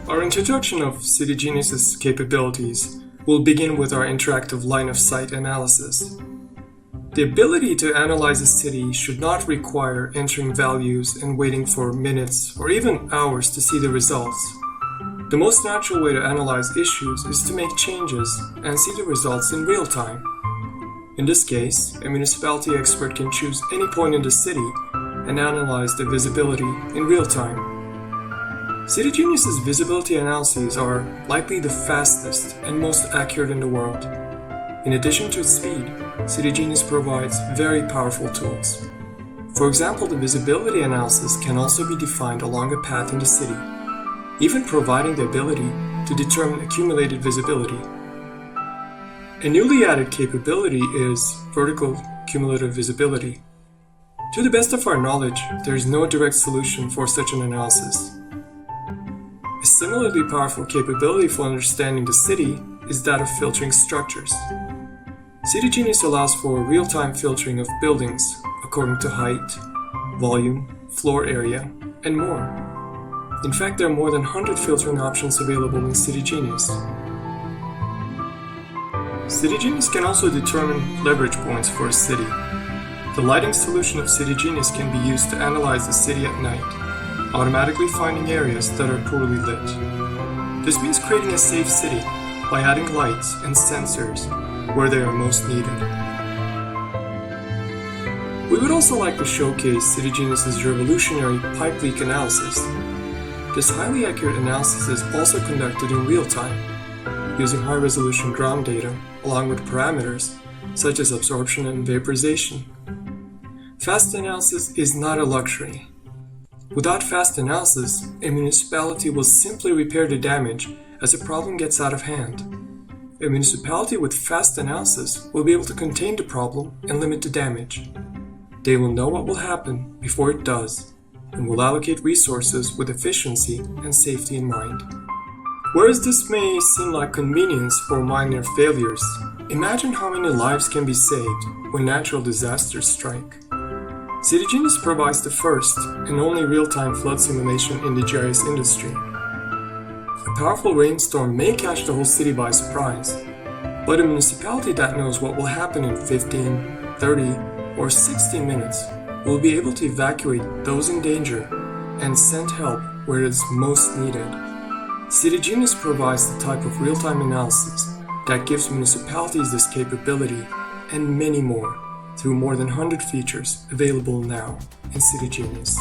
Our introduction of CityGenius's capabilities will begin with our interactive line-of-sight analysis. The ability to analyze a city should not require entering values and waiting for minutes or even hours to see the results. The most natural way to analyze issues is to make changes and see the results in real time. In this case, a municipality expert can choose any point in the city and analyze the visibility in real time. CityGenius's visibility analyses are likely the fastest and most accurate in the world. In addition to its speed, CityGenius provides very powerful tools. For example, the visibility analysis can also be defined along a path in the city, even providing the ability to determine accumulated visibility. A newly added capability is vertical cumulative visibility. To the best of our knowledge, there is no direct solution for such an analysis. A similarly powerful capability for understanding the city is that of filtering structures. CityGenius allows for real-time filtering of buildings according to height, volume, floor area, and more. In fact, there are more than 100 filtering options available in CityGenius. CityGenius can also determine leverage points for a city. The lighting solution of CityGenius can be used to analyze the city at night, automatically finding areas that are poorly lit. This means creating a safe city by adding lights and sensors where they are most needed. We would also like to showcase CityGenius's revolutionary pipe leak analysis. This highly accurate analysis is also conducted in real time, using high-resolution ground data along with parameters such as absorption and vaporization. Fast analysis is not a luxury. Without fast analysis, a municipality will simply repair the damage as a problem gets out of hand. A municipality with fast analysis will be able to contain the problem and limit the damage. They will know what will happen before it does, and will allocate resources with efficiency and safety in mind. Whereas this may seem like convenience for minor failures, imagine how many lives can be saved when natural disasters strike. CityGenius provides the first and only real-time flood simulation in the GIS industry. A powerful rainstorm may catch the whole city by surprise, but a municipality that knows what will happen in 15, 30, or 60 minutes will be able to evacuate those in danger and send help where it is most needed. CityGenius provides the type of real-time analysis that gives municipalities this capability and many more, through more than 100 features available now in CityGenius.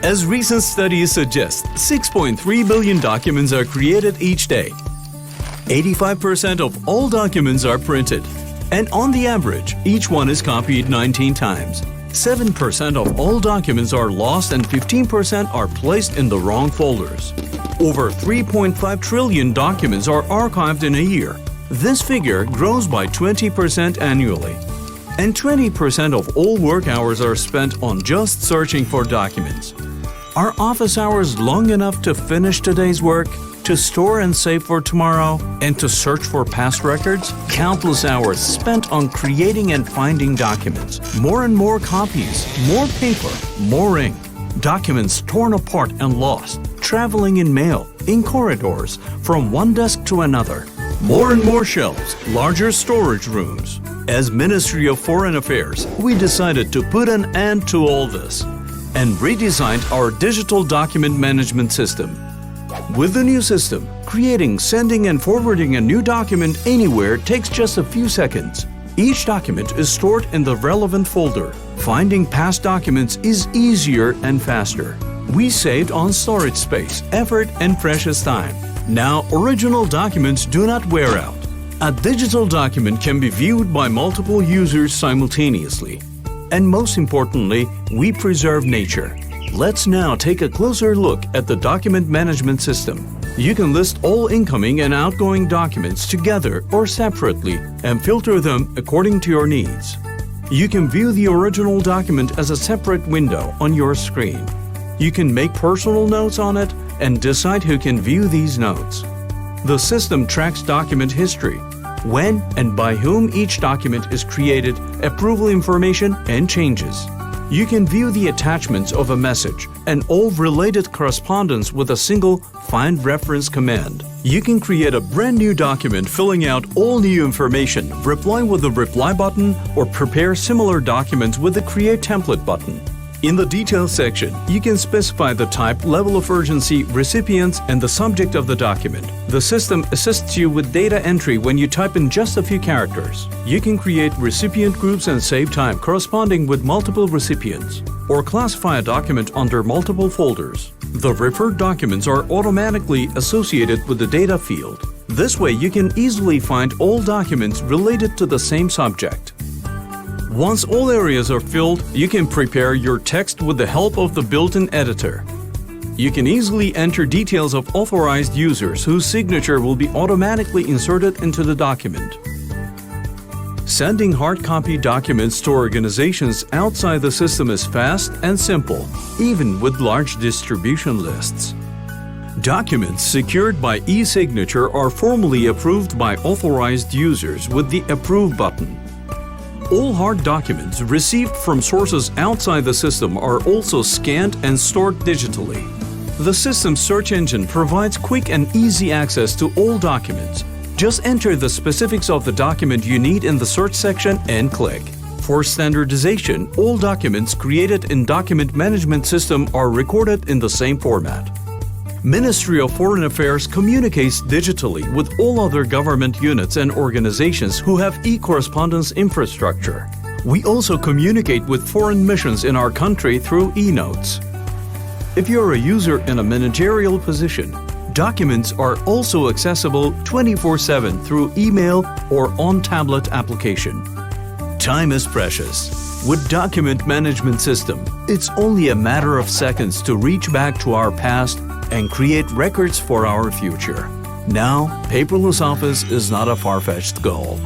As recent studies suggest, 6.3 billion documents are created each day. 85% of all documents are printed, and on the average, each one is copied 19 times. 7% of all documents are lost and 15% are placed in the wrong folders. Over 3.5 trillion documents are archived in a year. This figure grows by 20% annually. And 20% of all work hours are spent on just searching for documents. Are office hours long enough to finish today's work, to store and save for tomorrow, and to search for past records? Countless hours spent on creating and finding documents. More and more copies, more paper, more ink. Documents torn apart and lost, traveling in mail, in corridors, from one desk to another. More and more shelves, larger storage rooms. As Ministry of Foreign Affairs, we decided to put an end to all this and redesigned our digital document management system. With the new system, creating, sending and forwarding a new document anywhere takes just a few seconds. Each document is stored in the relevant folder. Finding past documents is easier and faster. We saved on storage space, effort and precious time. Now, original documents do not wear out. A digital document can be viewed by multiple users simultaneously. And most importantly, we preserve nature. Let's now take a closer look at the document management system. You can list all incoming and outgoing documents together or separately and filter them according to your needs. You can view the original document as a separate window on your screen. You can make personal notes on it and decide who can view these notes. The system tracks document history, when and by whom each document is created, approval information, and changes. You can view the attachments of a message and all related correspondence with a single Find Reference command. You can create a brand new document filling out all new information, reply with the Reply button, or prepare similar documents with the Create Template button. In the Details section, you can specify the type, level of urgency, recipients, and the subject of the document. The system assists you with data entry when you type in just a few characters. You can create recipient groups and save time corresponding with multiple recipients, or classify a document under multiple folders. The referred documents are automatically associated with the data field. This way, you can easily find all documents related to the same subject. Once all areas are filled, you can prepare your text with the help of the built-in editor. You can easily enter details of authorized users whose signature will be automatically inserted into the document. Sending hard copy documents to organizations outside the system is fast and simple, even with large distribution lists. Documents secured by e-signature are formally approved by authorized users with the Approve button. All hard documents received from sources outside the system are also scanned and stored digitally. The system's search engine provides quick and easy access to all documents. Just enter the specifics of the document you need in the search section and click. For standardization, all documents created in Document Management System are recorded in the same format. Ministry of Foreign Affairs communicates digitally with all other government units and organizations who have e-correspondence infrastructure. We also communicate with foreign missions in our country through e-notes. If you're a user in a managerial position, documents are also accessible 24/7 through email or on tablet application. Time is precious. With Document Management System, it's only a matter of seconds to reach back to our past and create records for our future. Now, paperless office is not a far-fetched goal.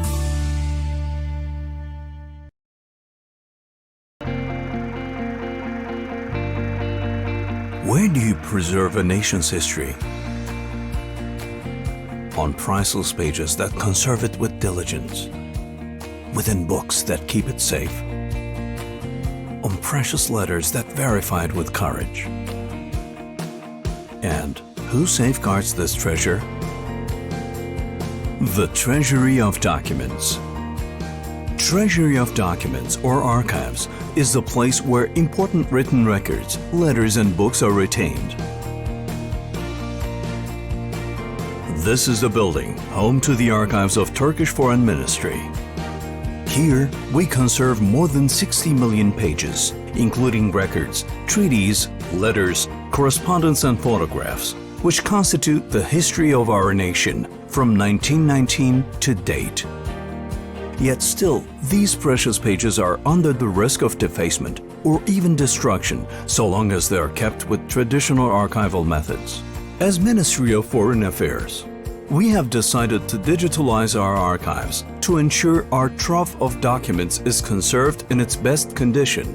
Where do you preserve a nation's history? On priceless pages that conserve it with diligence. Within books that keep it safe. On precious letters that verify it with courage. And who safeguards this treasure? The Treasury of Documents. Treasury of Documents, or archives, is the place where important written records, letters and books are retained. This is the building, home to the archives of Turkish Foreign Ministry. Here, we conserve more than 60 million pages, including records, treaties, letters, correspondence and photographs, which constitute the history of our nation from 1919 to date. Yet still, these precious pages are under the risk of defacement or even destruction so long as they are kept with traditional archival methods. As Ministry of Foreign Affairs, we have decided to digitalize our archives to ensure our trove of documents is conserved in its best condition,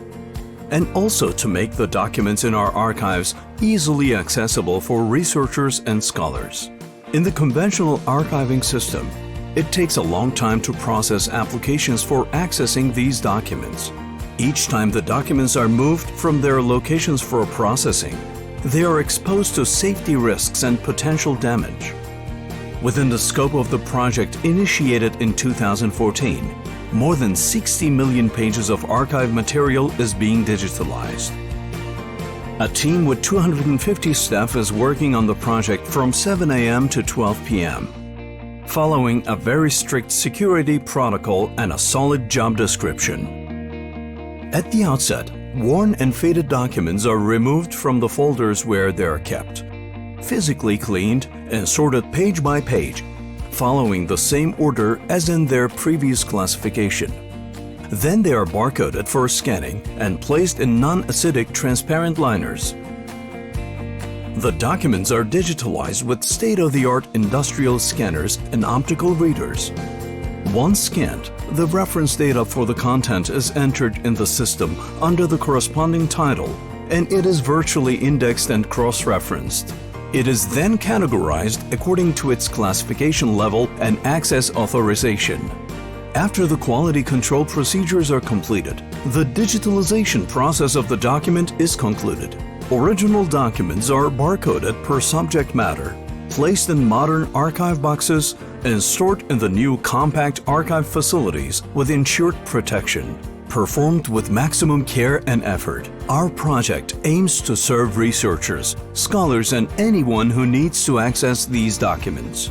and also to make the documents in our archives easily accessible for researchers and scholars. In the conventional archiving system, it takes a long time to process applications for accessing these documents. Each time the documents are moved from their locations for processing, they are exposed to safety risks and potential damage. Within the scope of the project initiated in 2014, more than 60 million pages of archive material is being digitalized. A team with 250 staff is working on the project from 7 a.m. to 12 p.m., following a very strict security protocol and a solid job description. At the outset, worn and faded documents are removed from the folders where they are kept, physically cleaned and sorted page by page, following the same order as in their previous classification. Then they are barcoded for scanning and placed in non-acidic transparent liners. The documents are digitalized with state-of-the-art industrial scanners and optical readers. Once scanned, the reference data for the content is entered in the system under the corresponding title, and it is virtually indexed and cross-referenced. It is then categorized according to its classification level and access authorization. After the quality control procedures are completed, the digitalization process of the document is concluded. Original documents are barcoded per subject matter, placed in modern archive boxes, and stored in the new compact archive facilities with ensured protection. Performed with maximum care and effort, our project aims to serve researchers, scholars, and anyone who needs to access these documents.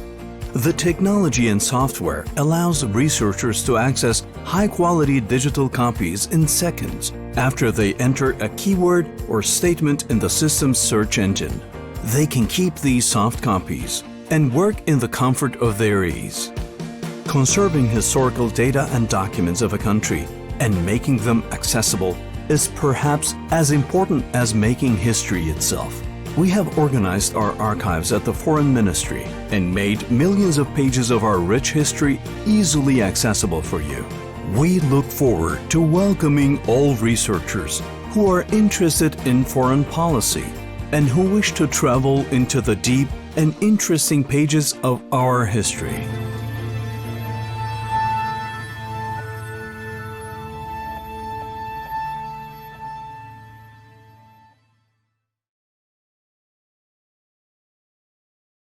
The technology and software allows researchers to access high-quality digital copies in seconds after they enter a keyword or statement in the system's search engine. They can keep these soft copies and work in the comfort of their ease. Conserving historical data and documents of a country and making them accessible is perhaps as important as making history itself. We have organized our archives at the Foreign Ministry and made millions of pages of our rich history easily accessible for you. We look forward to welcoming all researchers who are interested in foreign policy and who wish to travel into the deep and interesting pages of our history.